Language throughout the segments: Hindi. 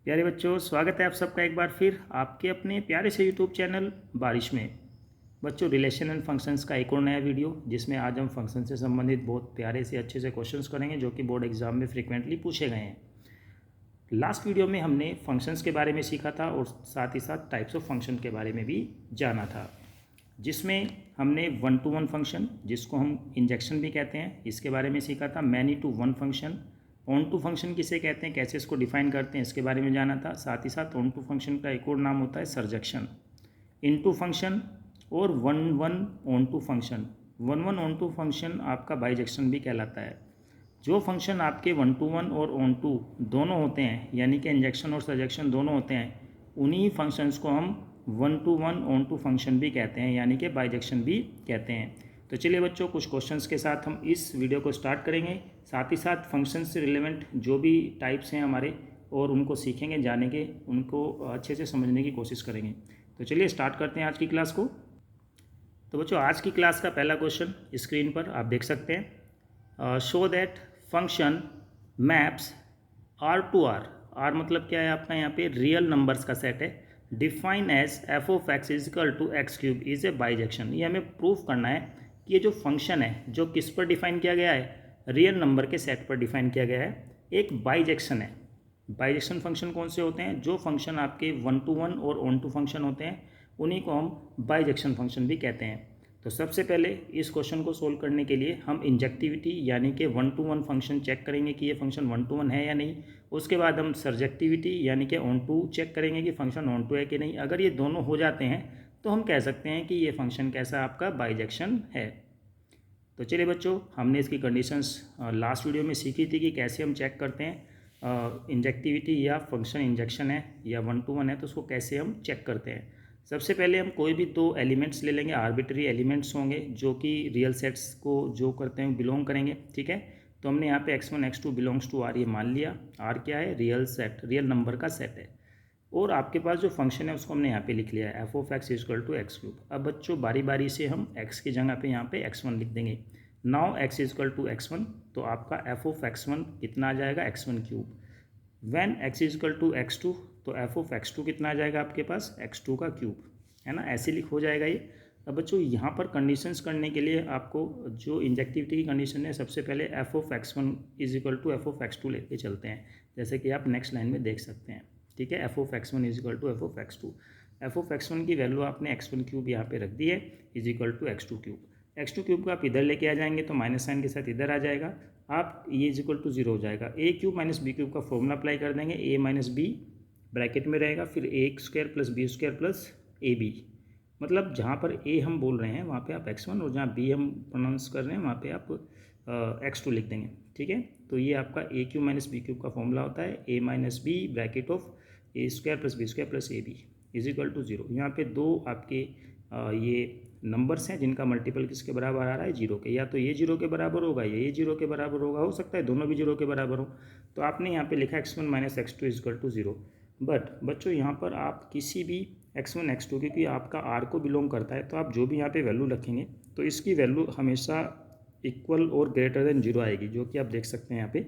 प्यारे बच्चों, स्वागत है आप सबका एक बार फिर आपके अपने प्यारे से यूट्यूब चैनल बारिश में। बच्चों, रिलेशन एंड फंक्शंस का एक और नया वीडियो जिसमें आज हम फंक्शन से संबंधित बहुत प्यारे से अच्छे से क्वेश्चंस करेंगे जो कि बोर्ड एग्जाम में फ्रीक्वेंटली पूछे गए हैं। लास्ट वीडियो में हमने फंक्शंस के बारे में सीखा था और साथ ही साथ टाइप्स ऑफ फंक्शन के बारे में भी जाना था, जिसमें हमने 1-to-1 फंक्शन, जिसको हम इंजेक्शन भी कहते हैं, इसके बारे में सीखा था। Many to one function, onto function किसे कहते हैं, कैसे इसको डिफाइन करते हैं, इसके बारे में जाना था। साथ ही साथ ऑन टू फंक्शन का एक और नाम होता है सरजेक्शन, इन टू फंक्शन और 1-1 onto function. 1-1 onto function आपका बाइजेक्शन भी कहलाता है। जो फंक्शन आपके 1-to-1 और ऑन टू दोनों होते हैं, यानी कि इंजेक्शन और सरजेक्शन दोनों होते हैं, उन्हीं फंक्शंस को हम 1-to-1 ऑन टू फंक्शन भी कहते हैं, यानी कि बाइजेक्शन भी कहते हैं। तो चलिए बच्चों, कुछ क्वेश्चंस के साथ हम इस वीडियो को स्टार्ट करेंगे। साथ ही साथ फंक्शन से रिलेवेंट जो भी टाइप्स हैं हमारे, और उनको सीखेंगे, जानेंगे, उनको अच्छे से समझने की कोशिश करेंगे। तो चलिए स्टार्ट करते हैं आज की क्लास को। तो बच्चों, आज की क्लास का पहला क्वेश्चन स्क्रीन पर आप देख सकते हैं। Show that function maps R to R. R मतलब क्या है आपका, यहाँ पे रियल नंबर्स का सेट है। Define as f of x is equal to x cube is a bijection. ये हमें प्रूफ करना है कि ये जो फंक्शन है, जो किस पर डिफाइन किया गया है, रियल नंबर के सेट पर डिफाइन किया गया है, एक बाइजेक्शन है। बाइजेक्शन फंक्शन कौन से होते हैं? जो फंक्शन आपके 1-to-1 और ऑन टू फंक्शन होते हैं, उन्हीं को हम बाइजेक्शन फंक्शन भी कहते हैं। तो सबसे पहले इस क्वेश्चन को सोल्व करने के लिए हम इंजेक्टिविटी यानी कि 1-to-1 फंक्शन चेक करेंगे कि ये फंक्शन 1-to-1 है या नहीं। उसके बाद हम सर्जेक्टिविटी यानी कि ऑन टू चेक करेंगे कि फंक्शन ऑन टू है कि नहीं। अगर ये दोनों हो जाते हैं तो हम कह सकते हैं कि ये फंक्शन कैसा आपका बाइजेक्शन है। तो चलिए बच्चों, हमने इसकी कंडीशंस लास्ट वीडियो में सीखी थी कि कैसे हम चेक करते हैं इंजेक्टिविटी या फंक्शन इंजेक्शन है या 1-to-1 है, तो उसको कैसे हम चेक करते हैं। सबसे पहले हम कोई भी दो एलिमेंट्स ले लेंगे, आर्बिट्री एलिमेंट्स होंगे जो कि रियल सेट्स को जो करते हैं बिलोंग करेंगे, ठीक है। तो हमने यहाँ पे x1 x2 belongs to r ये मान लिया। r क्या है? रियल सेट, रियल नंबर का सेट है। और आपके पास जो फंक्शन है उसको हमने यहाँ पे लिख लिया है, f of x equal to x cube. अब बच्चों, बारी बारी से हम x की जगह पे यहाँ पे x1 लिख देंगे। Now x equal to x1, तो आपका एफ ऑफ x1 कितना आ जाएगा? x1 cube. When x equal to x2, तो एफ ऑफ x2 कितना आ जाएगा आपके पास? x2 का क्यूब, है ना। ऐसे लिख हो जाएगा ये। अब बच्चों, यहाँ पर कंडीशंस करने के लिए आपको जो इंजेक्टिविटी की कंडीशन है, सबसे पहले f of x1 is equal to f of x2 लेके चलते हैं, जैसे कि आप नेक्स्ट लाइन में देख सकते हैं, ठीक है। F of x1 is equal to f of x2। F of x1 की वैल्यू आपने x1 क्यूब यहाँ पे रख दी है, is equal to x2 cube. x2 cube को आप इधर लेके आ जाएंगे तो माइनस साइन के साथ इधर आ जाएगा, आप ये इज इक्वल टू जीरो हो जाएगा। A cube minus B cube का फॉर्मूला अप्लाई कर देंगे, ए माइनस बी ब्रैकेट में रहेगा, फिर A square plus B square plus A B. मतलब जहाँ पर ए हम बोल रहे हैं वहाँ पे आप x1, और जहाँ बी हम प्रोनाउंस कर रहे हैं वहाँ पे आप x2 लिख देंगे, ठीक है। तो ये आपका A cube minus B cube का फॉर्मूला होता है, A minus B bracket of A square plus B square plus A B is equal to zero. यहाँ पे दो आपके ये नंबर्स हैं जिनका मल्टीपल किसके बराबर आ रहा है? जीरो के। या तो ये जीरो के बराबर होगा या ये जीरो के बराबर होगा, हो सकता है दोनों भी जीरो के बराबर हो। तो आपने यहाँ पे लिखा x1 minus x2 is equal to zero. But बच्चों, यहाँ पर आप किसी भी x1 x2, क्योंकि आपका r को बिलोंग करता है, तो आप जो भी यहाँ पे वैल्यू रखेंगे तो इसकी वैल्यू हमेशा इक्वल और ग्रेटर देन जीरो आएगी, जो कि आप देख सकते हैं यहाँ पे।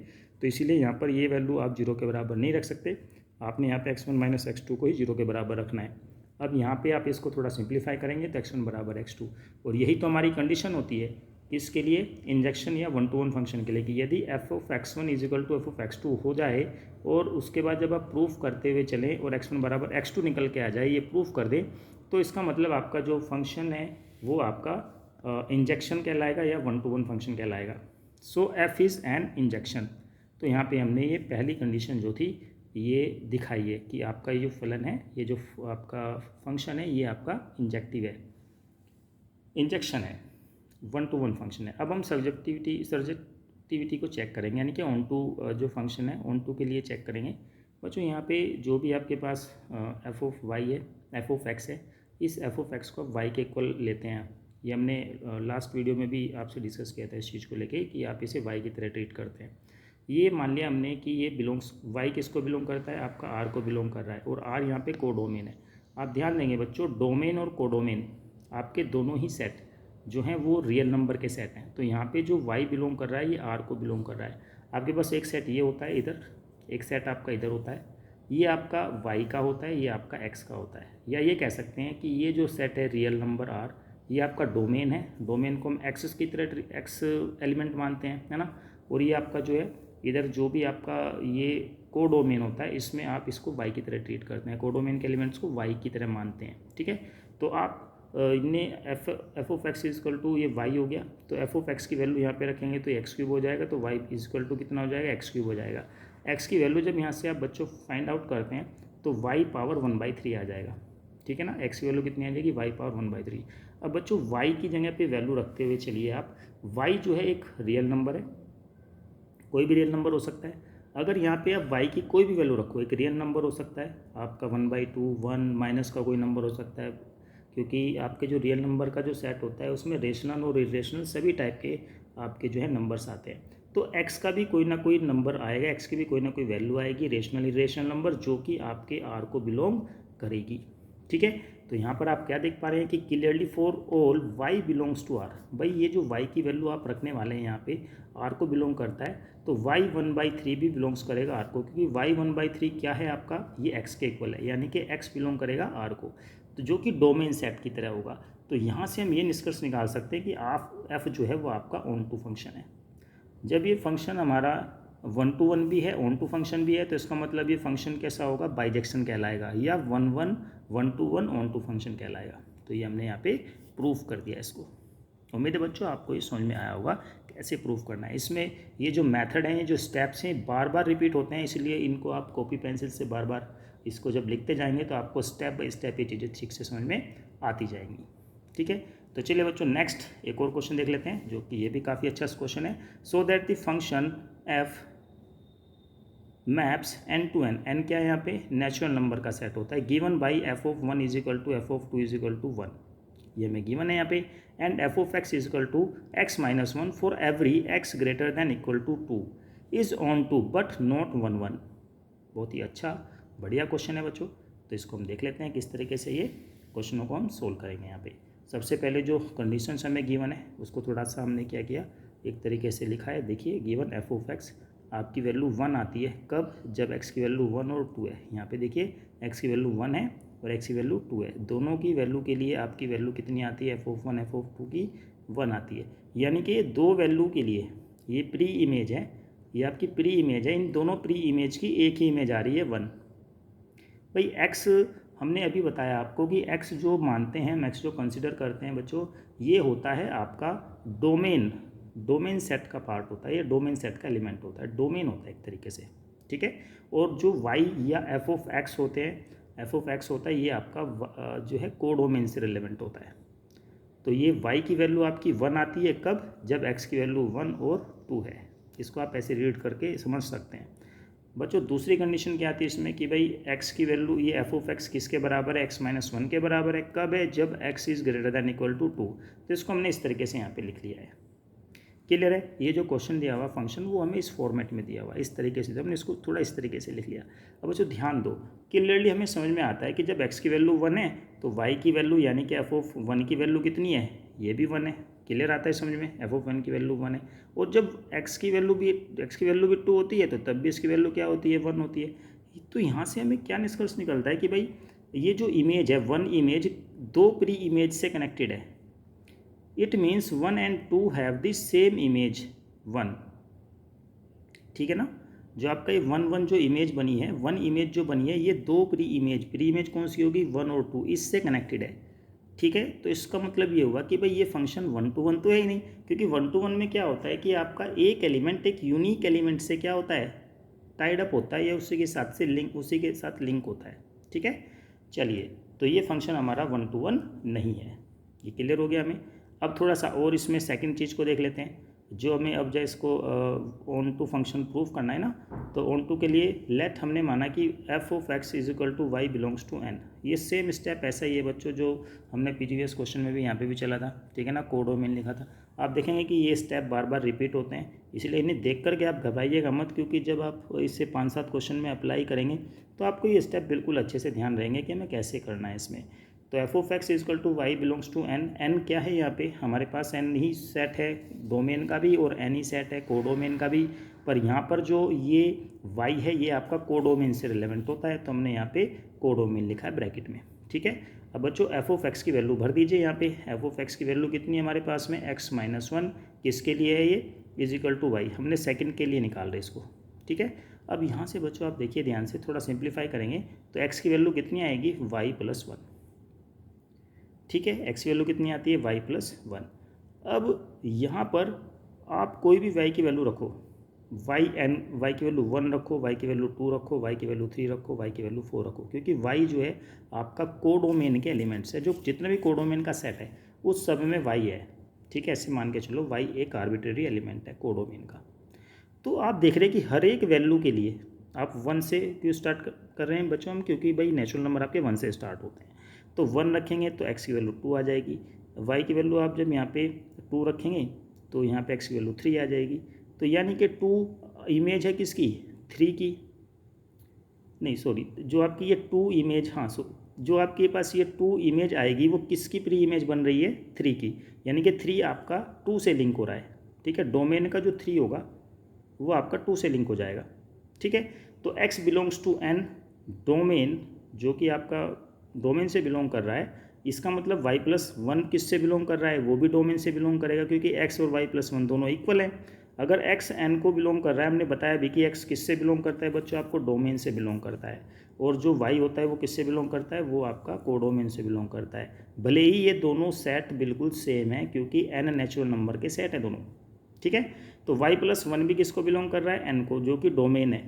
तो इसीलिए यहाँ पर ये वैल्यू आप जीरो के बराबर नहीं रख सकते, आपने यहाँ पे x1 माइनस x2 को ही जीरो के बराबर रखना है। अब यहाँ पे आप इसको थोड़ा सिंप्लीफाई करेंगे तो x1 बराबर x2, और यही तो हमारी कंडीशन होती है इसके लिए, इंजेक्शन या 1-to-1 फंक्शन के लिए, कि यदि f of x1 is equal to f of x2 हो जाए, और उसके बाद जब आप प्रूफ करते हुए चलें और x1 बराबर x2 निकल के आ जाए, ये प्रूफ कर दें, तो इसका मतलब आपका जो फंक्शन है वो आपका इंजेक्शन कहलाएगा या 1-to-1 फंक्शन कहलाएगा। सो एफ इज़ एन इंजेक्शन। तो यहाँ पे हमने ये पहली कंडीशन जो थी ये दिखाई है कि आपका ये जो फलन है, ये जो आपका फंक्शन है, ये आपका इंजेक्टिव है, इंजेक्शन है, 1-to-1 फंक्शन है। अब हम सर्जेक्टिविटी को चेक करेंगे, यानी कि ऑन टू जो फंक्शन है ऑन टू के लिए चेक करेंगे। बच्चों, यहाँ पे जो भी आपके पास एफ ऑफ वाई है, एफ ऑफ एक्स है, इस एफ ऑफ एक्स को वाई के इक्वल लेते हैं। ये हमने लास्ट वीडियो में भी आपसे डिस्कस किया था इस चीज़ को लेके कि आप इसे वाई की तरह ट्रीट करते हैं। ये मान लिया हमने कि ये बिलोंग्स, वाई किसको बिलोंग करता है? आपका आर को बिलोंग कर रहा है, और आर यहाँ पे कोडोमेन है। आप ध्यान देंगे बच्चों, डोमेन और कोडोमेन आपके दोनों ही सेट जो हैं वो रियल नंबर के सेट हैं। तो यहाँ पे जो y बिलोंग कर रहा है ये r को बिलोंग कर रहा है। आपके पास एक सेट ये होता है इधर, एक सेट आपका इधर होता है, ये आपका y का होता है, ये आपका x का होता है। या ये कह सकते हैं कि ये जो सेट है रियल नंबर R, ये आपका डोमेन है, डोमेन को हम एक्स की तरह एक्स एलिमेंट मानते हैं, है ना। और ये आपका जो है इधर जो भी आपका ये कोडोमेन होता है, इसमें आप इसको वाई की तरह ट्रीट करते हैं, कोडोमेन के एलिमेंट्स को वाई की तरह मानते हैं, ठीक है। तो आप इन्हें f of x is equal to ये वाई हो गया, तो एफ ऑफ एक्स की वैल्यू यहाँ पे रखेंगे तो एक्स क्यूब हो जाएगा, तो वाई इजकल टू कितना हो जाएगा, एक्स क्यूब हो जाएगा। एक्स की वैल्यू जब यहाँ से आप बच्चों फाइंड आउट करते हैं तो वाई पावर 1/3 आ जाएगा, ठीक है ना। एक्स की वैल्यू कितनी आ जाएगी, वाई पावर 1/3। अब बच्चों वाई की जगह पे वैल्यू रखते हुए चलिए आप, वाई जो है एक रियल नंबर है, कोई भी रियल नंबर हो सकता है। अगर यहाँ पे आप y की कोई भी वैल्यू रखो, एक रियल नंबर हो सकता है आपका 1/2, 1 माइनस का कोई नंबर हो सकता है, क्योंकि आपके जो रियल नंबर का जो सेट होता है उसमें रेशनल और इरेशनल सभी टाइप के आपके जो है नंबर्स आते हैं। तो x का भी कोई ना कोई नंबर आएगा, x की भी कोई ना कोई वैल्यू आएगी, रेशनल इरेशनल नंबर, जो कि आपके r को बिलोंग करेगी, ठीक है। तो यहाँ पर आप क्या देख पा रहे हैं कि clearly for all y belongs to r। भाई ये जो y की वैल्यू आप रखने वाले हैं यहाँ पे r को बिलोंग करता है, तो y 1/3 भी बिलोंग्स करेगा r को, क्योंकि y 1/3 क्या है आपका, ये x के इक्वल है, यानी कि x बिलोंग करेगा r को, तो जो कि डोमेन सेट की तरह होगा। तो यहाँ से हम ये निष्कर्ष निकाल सकते हैं कि f जो है वो आपका ऑन टू फंक्शन है। जब ये फंक्शन हमारा 1-to-1 भी है, ऑन टू फंक्शन भी है, तो इसका मतलब ये फंक्शन कैसा होगा, बाइजेक्शन कहलाएगा, या 1-1 1-to-1 ऑन टू फंक्शन कहलाएगा। तो ये हमने यहाँ पे प्रूफ कर दिया इसको। उम्मीद है बच्चों आपको ये समझ में आया होगा कैसे प्रूफ करना है। इसमें ये जो मेथड हैं, ये जो स्टेप्स हैं, बार बार रिपीट होते हैं, इसलिए इनको आप कॉपी पेंसिल से बार बार इसको जब लिखते जाएंगे तो आपको स्टेप बाय स्टेप ये चीज़ें ठीक से समझ में आती जाएंगी, ठीक है। तो चलिए बच्चों नेक्स्ट एक और क्वेश्चन देख लेते हैं, जो कि ये भी काफ़ी अच्छा क्वेश्चन है। So that the function F maps n to n, n क्या है यहाँ पे, नेचुरल नंबर का सेट होता है, given by f of 1 is equal to f of 2 is equal to 1, ये हमें गिवन है यहाँ पे, and f of x is equal to x minus 1 for every x greater than equal to 2 is onto but not 1-1। बहुत ही अच्छा बढ़िया क्वेश्चन है बच्चों। तो इसको हम देख लेते हैं किस तरीके से ये क्वेश्चनों को हम सोल्व करेंगे। यहाँ पे सबसे पहले जो कंडीशंस हमें गिवन है उसको थोड़ा सा हमने क्या किया, एक तरीके से लिखा है। देखिए गिवन एफ ऑफ एक्स आपकी वैल्यू 1 आती है, कब, जब x की वैल्यू 1 और 2 है। यहाँ पे देखिए x की वैल्यू 1 है और x की वैल्यू 2 है, दोनों की वैल्यू के लिए आपकी वैल्यू कितनी आती है, एफ ऑफ 1 एफ ऑफ 2 की 1 आती है। यानी कि ये दो वैल्यू के लिए ये प्री इमेज है, ये आपकी प्री इमेज है, इन दोनों प्री इमेज की एक ही इमेज आ रही है 1। भाई x हमने अभी बताया आपको कि x जो मानते हैं, हम x जो कंसिडर करते हैं बच्चों, ये होता है आपका डोमेन सेट का पार्ट होता है, ये डोमेन सेट का एलिमेंट होता है, डोमेन होता है एक तरीके से, ठीक है। और जो y या एफ ऑफ एक्स होते हैं, एफ ऑफ एक्स होता है ये आपका जो है कोडोमेन से रिलेवेंट होता है। तो ये y की वैल्यू आपकी 1 आती है, कब, जब x की वैल्यू 1 और 2 है। इसको आप ऐसे रीड करके समझ सकते हैं बच्चों। दूसरी कंडीशन क्या आती है इसमें कि भाई x की वैल्यू, ये एफ ऑफ एक्स किसके बराबर है, x माइनस 1 के बराबर है, कब है, जब x is greater than equal to 2। तो इसको हमने इस तरीके से यहाँ पे लिख लिया है। क्लियर है, ये जो क्वेश्चन दिया हुआ फंक्शन वो हमें इस फॉर्मेट में दिया हुआ, इस तरीके से, तो हमने इसको थोड़ा इस तरीके से लिख लिया। अब बच्चों ध्यान दो, क्लियरली हमें समझ में आता है कि जब x की वैल्यू 1 है तो y की वैल्यू यानी कि एफ ऑफ 1 की वैल्यू कितनी है, ये भी 1 है। क्लियर आता है समझ में, एफ ऑफ 1 की वैल्यू 1 है, और जब x की वैल्यू भी 2 होती है तो तब भी इसकी वैल्यू क्या होती है, 1 होती है। तो यहाँ से हमें क्या निष्कर्ष निकलता है कि भाई ये जो इमेज है, 1 इमेज दो प्री इमेज से कनेक्टेड है। It means 1 and 2 have the same image 1, ठीक है ना। जो आपका ये 1-1 जो इमेज बनी है, 1 इमेज जो बनी है, ये दो प्री इमेज कौन सी होगी, 1 और 2, इससे कनेक्टेड है, ठीक है। तो इसका मतलब ये हुआ कि भाई ये फंक्शन 1-to-1 तो है ही नहीं, क्योंकि 1-to-1 में क्या होता है कि आपका एक एलिमेंट एक यूनिक एलिमेंट से क्या होता है, टाइड अप होता है, या उसी के साथ लिंक होता है, ठीक है। चलिए, तो ये फंक्शन हमारा 1-to-1 नहीं है, ये क्लियर हो गया हमें। अब थोड़ा सा और इसमें सेकंड चीज़ को देख लेते हैं, जो हमें अब जैसे इसको ऑन टू फंक्शन प्रूफ करना है ना, तो ऑन टू के लिए लेट हमने माना कि f of x is equal to y belongs to N. ये सेम स्टेप ऐसा ही है बच्चों जो हमने प्रीवियस क्वेश्चन में भी यहाँ पे भी चला था, ठीक है ना, कोडोमेन लिखा था। आप देखेंगे कि ये स्टेप बार बार रिपीट होते हैं, इसलिए इन्हें देख करके आप घबराइएगा मत, क्योंकि जब आप इससे 5-7 क्वेश्चन में अप्लाई करेंगे तो आपको ये स्टेप बिल्कुल अच्छे से ध्यान रहेंगे कि हमें कैसे करना है इसमें। तो f of x is equal to y belongs to N, N क्या है यहाँ पे हमारे पास, एन ही सेट है डोमेन का भी और एन ही सेट है कोडोमेन का भी, पर यहाँ पर जो ये y है ये आपका कोडोमेन से रिलेवेंट होता है, तो हमने यहाँ पे कोडोमेन लिखा है ब्रैकेट में। ठीक है, अब बच्चों एफ ऑफ एक्स की वैल्यू भर दीजिए। यहाँ पे एफ ऑफ एक्स की वैल्यू कितनी है हमारे पास में, x-1 किसके लिए है ये, इज इक्वल टू वाई, हमने सेकंड के लिए निकाल रहे इसको। ठीक है, अब यहाँ से बच्चों आप देखिए ध्यान से, थोड़ा सिंप्लीफाई करेंगे तो x की वैल्यू कितनी आएगी, y+1। ठीक है, x की वैल्यू कितनी आती है, y+1। अब यहाँ पर आप कोई भी y की वैल्यू रखो, y की वैल्यू 1 रखो, y की वैल्यू 2 रखो, y की वैल्यू 3 रखो, y की वैल्यू 4 रखो, क्योंकि y जो है आपका कोडोमेन के एलिमेंट्स है, जो जितने भी कोडोमेन का सेट है उस सब में y है। ठीक है, ऐसे मान के चलो y एक आर्बिट्रेरी एलिमेंट है कोडोमेन का। तो आप देख रहे हैं कि हर एक वैल्यू के लिए आप 1 से क्यों स्टार्ट कर रहे हैं बच्चों हम, क्योंकि भाई नेचुरल नंबर आपके 1 से स्टार्ट होते हैं। तो 1 रखेंगे तो x की वैल्यू 2 आ जाएगी, y की वैल्यू आप जब यहाँ पे 2 रखेंगे तो यहाँ पे x की वैल्यू 3 आ जाएगी। तो यानी कि 2 इमेज है किसकी, 3 की, नहीं सॉरी, जो आपकी ये 2 इमेज, हाँ जो आपके पास ये 2 इमेज आएगी वो किसकी प्री इमेज बन रही है, 3 की, यानी कि 3 आपका 2 से लिंक हो रहा है। ठीक है, डोमेन का जो 3 होगा वो आपका 2 से लिंक हो जाएगा। ठीक है, तो x belongs to n domain, जो कि आपका डोमेन से बिलोंग कर रहा है, इसका मतलब y+1 किससे बिलोंग कर रहा है, वो भी डोमेन से बिलोंग करेगा, क्योंकि x और y+1 दोनों इक्वल हैं। अगर x n को बिलोंग कर रहा है, हमने बताया भी कि x किससे बिलोंग करता है बच्चों, आपको डोमेन से बिलोंग करता है, और जो y होता है वो किससे बिलोंग करता है, वो आपका कोडोमेन से बिलोंग करता है। भले ही ये दोनों सेट बिल्कुल सेम है, क्योंकि n नेचुरल नंबर के सेट है दोनों। ठीक है, तो y+1 भी किसको बिलोंग कर रहा है, n को, जो कि डोमेन है।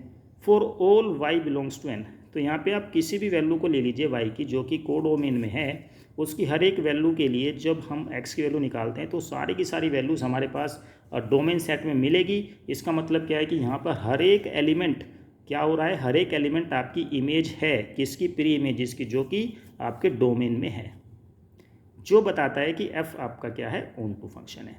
For all y belongs to n, तो यहाँ पे आप किसी भी वैल्यू को ले लीजिए y की, जो कि कोडोमेन में है, उसकी हर एक वैल्यू के लिए जब हम x की वैल्यू निकालते हैं तो सारी की सारी वैल्यूज़ हमारे पास डोमेन सेट में मिलेगी। इसका मतलब क्या है कि यहाँ पर हर एक एलिमेंट क्या हो रहा है, हर एक एलिमेंट आपकी इमेज है, किसकी, प्री इमेज की, जो कि आपके डोमेन में है, जो बताता है कि f आपका क्या है, ऑन टू फंक्शन है।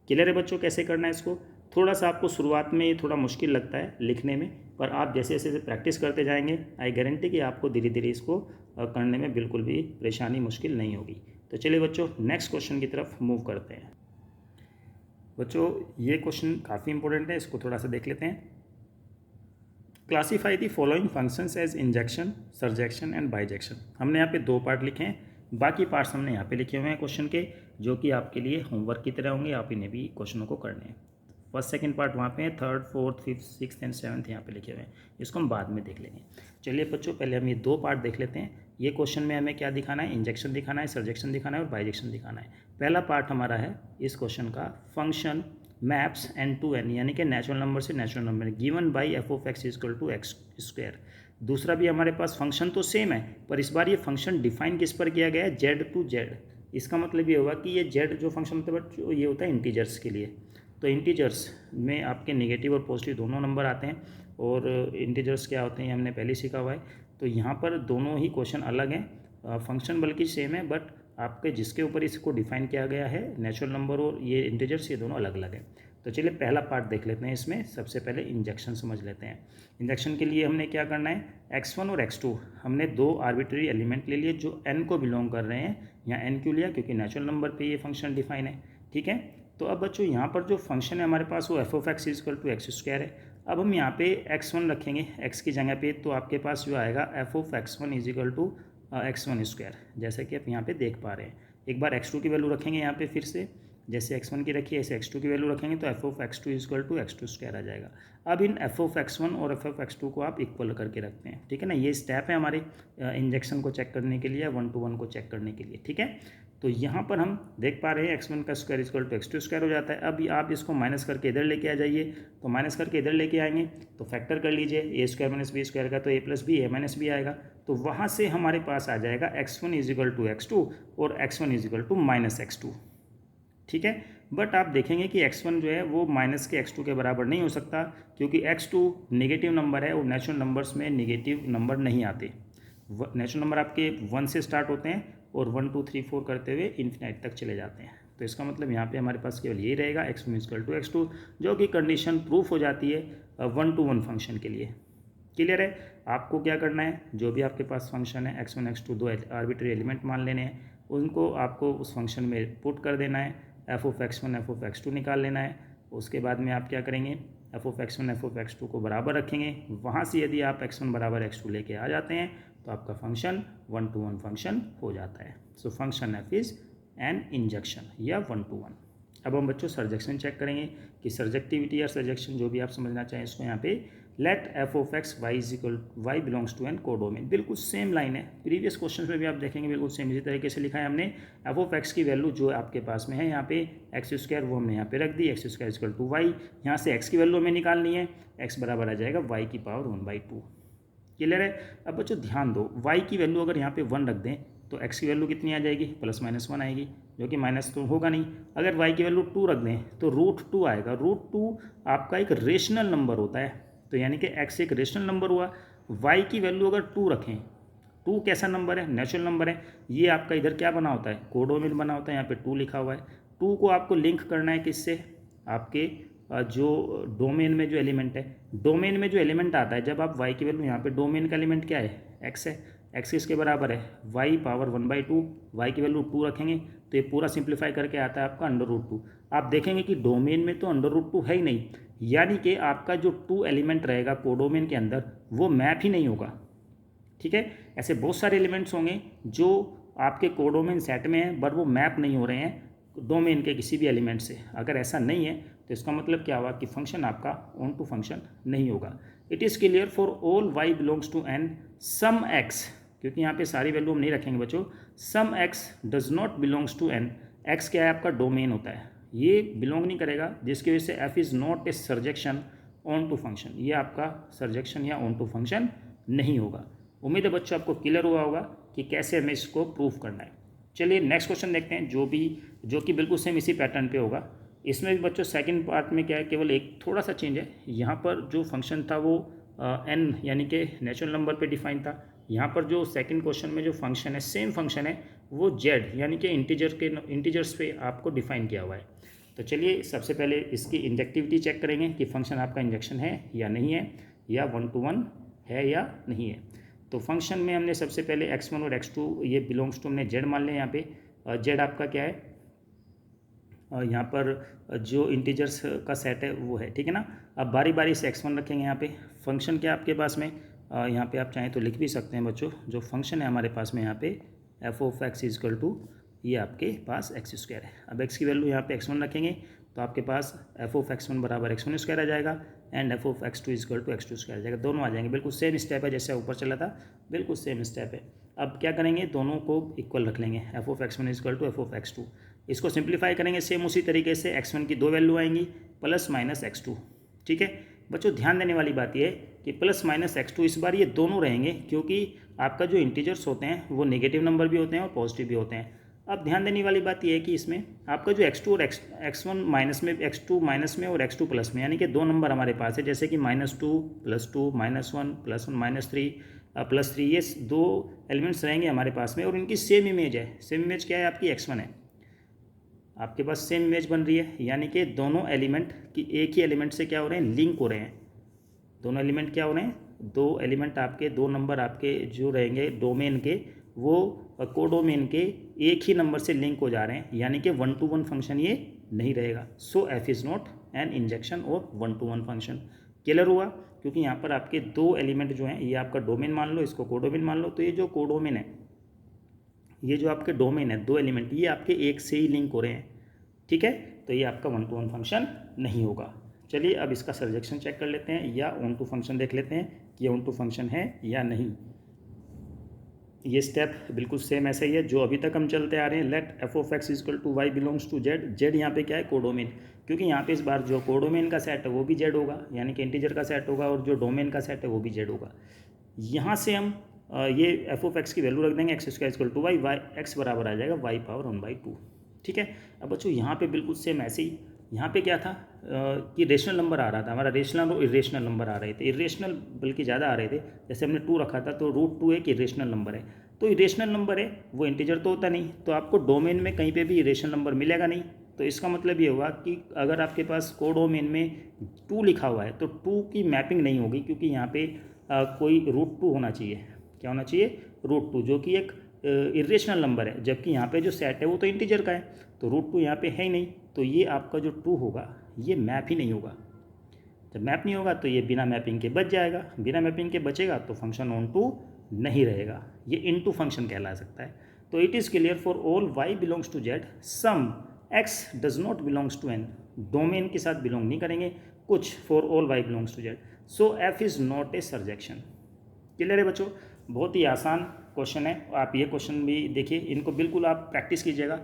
क्लियर है बच्चों कैसे करना है इसको। थोड़ा सा आपको शुरुआत में ये थोड़ा मुश्किल लगता है लिखने में, पर आप जैसे जैसे प्रैक्टिस करते जाएंगे आई गारंटी कि आपको धीरे धीरे इसको करने में बिल्कुल भी परेशानी, मुश्किल नहीं होगी। तो चलिए बच्चों नेक्स्ट क्वेश्चन की तरफ मूव करते हैं। बच्चों ये क्वेश्चन काफ़ी इंपॉर्टेंट है, इसको थोड़ा सा देख लेते हैं। Classify the following functions as injection, surjection and bijection. हमने यहाँ पे 2 पार्ट लिखे हैं, बाकी पार्ट्स हमने यहाँ पे लिखे हुए हैं क्वेश्चन के, जो कि आपके लिए होमवर्क की तरह होंगे, आप इन्हें भी क्वेश्चनों को करने हैं। फर्स्ट सेकंड पार्ट वहाँ पे है, third fourth fifth sixth and seventh यहाँ पे लिखे हुए हैं, इसको हम बाद में देख लेंगे। चलिए बच्चों पहले हम ये 2 पार्ट देख लेते हैं। ये क्वेश्चन में हमें क्या दिखाना है, इंजेक्शन दिखाना है, सर्जेक्शन दिखाना है और बाइजेक्शन दिखाना है। पहला पार्ट हमारा है इस क्वेश्चन का, function maps n to n, यानी कि नेचुरल नंबर से natural number, given by f of x equal to x square. दूसरा भी हमारे पास फंक्शन तो सेम है, पर इस बार ये फंक्शन डिफाइन किस पर किया गया है, z to z। इसका मतलब ये होगा कि ये z जो फंक्शन मतलब ये होता है इंटीजर्स के लिए, तो इंटीजर्स में आपके नेगेटिव और पॉजिटिव दोनों नंबर आते हैं, और इंटीजर्स क्या होते हैं हमने पहले सीखा हुआ है। तो यहाँ पर दोनों ही क्वेश्चन अलग हैं, फंक्शन बल्कि सेम है, बट आपके जिसके ऊपर इसको डिफाइन किया गया है नेचुरल नंबर और ये इंटीजर्स, ये दोनों अलग अलग हैं। तो चलिए पहला पार्ट देख लेते हैं। इसमें सबसे पहले इंजेक्शन समझ लेते हैं। इंजेक्शन के लिए हमने क्या करना है, x1 और x2 हमने 2 आर्बिट्री एलिमेंट ले लिए जो n को बिलोंग कर रहे हैं। यहाँ n क्यों लिया, क्योंकि नेचुरल नंबर पे ये फंक्शन डिफाइन है। ठीक है, तो अब बच्चों यहाँ पर जो फंक्शन है हमारे पास वो f of x equal to x square है। अब हम यहाँ पे x1 रखेंगे x की जगह पे, तो आपके पास जो आएगा f of x1 is equal to x1 square, जैसा कि आप यहाँ पे देख पा रहे हैं। एक बार x2 की वैल्यू रखेंगे यहाँ पे, फिर से जैसे x1 की रखी है ऐसे x2 की वैल्यू रखेंगे, तो f of x2 equal to x2 square आ जाएगा। अब इन f of x1 और f of x2 को आप इक्वल करके रखते हैं। ठीक है ना, ये स्टेप है हमारे इंजेक्शन को चेक करने के लिए, 1 to 1 को चेक करने के लिए। ठीक है, तो यहाँ पर हम देख पा रहे हैं x1 का square equal to x2 square हो जाता है। अब आप इसको माइनस करके इधर लेके आ जाइए, तो माइनस करके इधर लेके आएंगे तो फैक्टर कर लीजिए, a square minus b square का, तो a plus b a minus b आएगा। तो वहाँ से हमारे पास आ जाएगा x1 is equal to x2 और x1 is equal to minus x2। ठीक है, बट आप देखेंगे कि x1 जो है वो माइनस के x2 के बराबर नहीं हो सकता, क्योंकि x2 नेगेटिव नंबर है और नेचुरल नंबर्स में नेगेटिव नंबर नहीं आते। नेचुरल नंबर आपके 1 से स्टार्ट होते हैं और 1 2 3 4 करते हुए इन्फिनाइट तक चले जाते हैं। तो इसका मतलब यहाँ पे हमारे पास केवल यही रहेगा, x1 इक्वल टू x2, जो कि कंडीशन प्रूफ हो जाती है 1 to 1 फंक्शन के लिए। क्लियर है, आपको क्या करना है, जो भी आपके पास फंक्शन है x1 x2 2 आर्बिट्री एलिमेंट मान लेने हैं, उनको आपको उस फंक्शन में पुट कर देना है, f of x1 f of x2 निकाल लेना है। उसके बाद में आप क्या करेंगे, f(x1) f(x2) को बराबर रखेंगे। वहाँ से यदि आप x1 बराबर x2 लेके आ जाते हैं तो आपका फंक्शन 1-to-1 फंक्शन हो जाता है। So function f is an injection या 1-to-1। अब हम बच्चों सर्जेक्शन चेक करेंगे कि सर्जेक्टिविटी या सर्जेक्शन जो भी आप समझना चाहें इसको यहाँ पे let f(x) y belongs to N codomain. बिल्कुल सेम लाइन है, प्रीवियस क्वेश्चन में भी आप देखेंगे बिल्कुल सेम इसी तरीके से लिखा है हमने। f(x) की वैल्यू जो आपके पास में है यहाँ पे x² वो हमने यहाँ पे रख दी, x² = y। यहाँ से x की वैल्यू हमें निकालनी है, x बराबर आ जाएगा y की पावर 1/2। क्लियर है। अब बच्चों ध्यान दो, y की वैल्यू अगर यहाँ पे 1 रख दें तो x की वैल्यू कितनी आ जाएगी, +-1 आएगी, जो कि माइनस तो होगा नहीं। अगर y की वैल्यू 2 रख दें तो √2 आएगा। √2 आपका एक रेशनल नंबर होता है, तो यानी कि x एक रेशनल नंबर हुआ। y की वैल्यू अगर 2 रखें, 2 कैसा नंबर है, नेचुरल नंबर है। ये आपका इधर क्या बना होता है, कोडोमेन बना होता है। यहाँ पे 2 लिखा हुआ है। 2 को आपको लिंक करना है किससे, आपके जो डोमेन में जो एलिमेंट है, डोमेन में जो एलिमेंट आता है, जब आप y की वैल्यू यहाँ पे डोमेन का एलिमेंट क्या है, x है, x इसके बराबर है y पावर 1/2। y की वैल्यू 2 रखेंगे तो ये पूरा सिंप्लीफाई करके आता है आपका √2। आप देखेंगे कि डोमेन में तो √2 है ही नहीं, यानी कि आपका जो 2 एलिमेंट रहेगा कोडोमेन के अंदर वो मैप ही नहीं होगा। ठीक है, ऐसे बहुत सारे एलिमेंट्स होंगे जो आपके कोडोमेन सेट में हैं पर वो मैप नहीं हो रहे हैं डोमेन के किसी भी एलिमेंट से। अगर ऐसा नहीं है तो इसका मतलब क्या हुआ कि फंक्शन आपका ऑन टू फंक्शन नहीं होगा। It is clear for all y belongs to n some x, क्योंकि यहाँ पे सारी वैल्यू हम नहीं रखेंगे बच्चों। Some x does not belongs to n, x क्या है आपका डोमेन होता है, ये बिलोंग नहीं करेगा, जिसकी वजह से f is not a surjection onto function, ये आपका सर्जेक्शन या ऑन टू फंक्शन नहीं होगा। उम्मीद है बच्चों आपको क्लियर हुआ होगा कि कैसे हमें इसको प्रूफ करना है। चलिए नेक्स्ट क्वेश्चन देखते हैं, जो कि बिल्कुल सेम इसी पैटर्न पे होगा। इसमें भी बच्चों सेकंड पार्ट में क्या है, केवल एक थोड़ा सा चेंज है। यहाँ पर जो फंक्शन था वो n यानी कि नेचुरल नंबर पे डिफाइन था। यहाँ पर जो सेकंड क्वेश्चन में जो फंक्शन है, सेम फंक्शन है, वो z यानी कि इंटीजर्स पे आपको डिफाइन किया हुआ है। तो चलिए सबसे पहले इसकी इंजेक्टिविटी चेक करेंगे कि फंक्शन आपका इंजेक्शन है या नहीं है, या 1-to-1 है या नहीं है। तो फंक्शन में हमने सबसे पहले x1 और x2 ये बिलोंग्स टू हमने z मान लिया। यहाँ पे z आपका क्या है, यहाँ पर जो इंटीजर्स का सेट है वो है, ठीक है ना। अब बारी बारी से x1 रखेंगे। यहाँ पे फंक्शन क्या आपके पास में, यहाँ पे आप चाहें तो लिख भी सकते हैं बच्चों। जो फंक्शन है हमारे पास में यहाँ पे f(x) = ये आपके पास x² है। अब x की वैल्यू यहाँ पे x1 रखेंगे तो आपके पास f(x1) बराबर x1² आ जाएगा एंड f(x2) = x2² आ जाएगा। दोनों आ जाएंगे, बिल्कुल सेम स्टेप है जैसे ऊपर चला था, बिल्कुल सेम स्टेप है। अब क्या करेंगे, दोनों को इक्वल रख लेंगे, f(x1) = f(x2). इसको सिंप्लीफाई करेंगे सेम उसी तरीके से, x1 की 2 वैल्यू आएंगी +-x2। ठीक है बच्चों, ध्यान देने वाली बात यह है कि +-x2 इस बार ये दोनों रहेंगे, क्योंकि आपका जो इंटीजर्स होते हैं वो नेगेटिव नंबर भी होते हैं और पॉजिटिव भी होते हैं। अब ध्यान देने वाली बात यह है कि इसमें आपका जो x2 और x1 माइनस में, x2 माइनस में और x2 प्लस में, यानी कि 2 नंबर हमारे पास है, जैसे कि -2 +2 -1 +1 -3 +3, ये 2 एलिमेंट्स रहेंगे हमारे पास में और इनकी सेम इमेज है। सेम इमेज क्या है आपकी, x1 है, आपके पास सेम इमेज बन रही है, यानी कि दोनों एलिमेंट की एक ही एलिमेंट से क्या हो रहे हैं, लिंक हो रहे हैं। दोनों एलिमेंट क्या हो रहे हैं, 2 एलिमेंट आपके, 2 नंबर आपके जो रहेंगे डोमेन के, वो कोडोमेन के एक ही नंबर से लिंक हो जा रहे हैं, यानी कि 1-to-1 फंक्शन ये नहीं रहेगा। सो f is not an injection और 1-to-1 फंक्शन। क्लियर हुआ, क्योंकि यहाँ पर आपके 2 एलिमेंट जो हैं, ये आपका डोमेन मान लो, इसको कोडोमेन मान लो, तो ये जो कोडोमेन है, ये जो आपके डोमेन है, 2 एलिमेंट ये आपके एक से ही लिंक हो रहे हैं। ठीक है, तो ये आपका 1-to-1 फंक्शन नहीं होगा। चलिए अब इसका सर्जेक्शन चेक कर लेते हैं, या ऑन टू फंक्शन देख लेते हैं कि ऑन टू फंक्शन है या नहीं। ये स्टेप बिल्कुल सेम ऐसा ही है जो अभी तक हम चलते आ रहे हैं। Let f(x) = y belongs to z। z यहाँ पे क्या है, कोडोमेन, क्योंकि यहाँ पे इस बार जो कोडोमेन का सेट है वो भी z होगा, यानी कि इंटीजर का सेट होगा, और जो डोमेन का सेट है वो भी z होगा। यहाँ से हम ये f(x) की वैल्यू रख देंगे, x² = y, x बराबर आ जाएगा y पावर 1/2। ठीक है, अब बच्चों यहाँ पे बिल्कुल सेम ऐसे ही, यहाँ पे क्या था कि रेशनल नंबर आ रहा था हमारा, रेशनल और इरेशनल नंबर आ रहे थे। इरेशनल बल्कि ज़्यादा आ रहे थे, जैसे हमने 2 रखा था तो √2 एक इरेशनल नंबर है। तो इरेशनल नंबर है वो इंटीजर तो होता नहीं, तो आपको डोमेन में कहीं पे भी इरेशनल नंबर मिलेगा नहीं। तो इसका मतलब ये हुआ कि अगर आपके पास कोडोमेन में 2 लिखा हुआ है तो 2 की मैपिंग नहीं होगी, क्योंकि यहाँ पे कोई √2 होना चाहिए। क्या होना चाहिए, √2, जो कि एक इरेशनल नंबर है, जबकि यहाँ पे जो सेट है वो तो इंटीजर का है, तो √2 यहाँ पे है ही नहीं, तो ये आपका जो 2 होगा ये मैप ही नहीं होगा। जब मैप नहीं होगा तो ये बिना मैपिंग के बच जाएगा, बिना मैपिंग के बचेगा तो फंक्शन ऑन टू नहीं रहेगा, ये इनटू फंक्शन कहला सकता है। तो it is clear for all Y belongs to Z some X does not belongs to N, domain के साथ बिलोंग नहीं करेंगे कुछ, for all Y belongs to Z, so F is not a surjection. Clear है बच्चों, बहुत ही आसान क्वेश्चन है, आप ये क्वेश्चन भी देखिए, इनको बिल्कुल आप प्रैक्टिस कीजिएगा,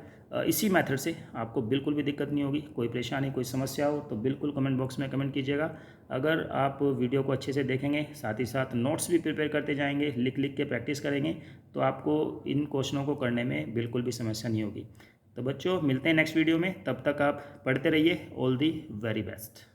इसी मेथड से आपको बिल्कुल भी दिक्कत नहीं होगी। कोई परेशानी कोई समस्या हो तो बिल्कुल कमेंट बॉक्स में कमेंट कीजिएगा। अगर आप वीडियो को अच्छे से देखेंगे, साथ ही साथ नोट्स भी प्रिपेयर करते जाएंगे, लिख लिख के प्रैक्टिस करेंगे, तो आपको इन क्वेश्चनों को करने में बिल्कुल भी समस्या नहीं होगी। तो बच्चों मिलते हैं नेक्स्ट वीडियो में, तब तक आप पढ़ते रहिए। All the very best.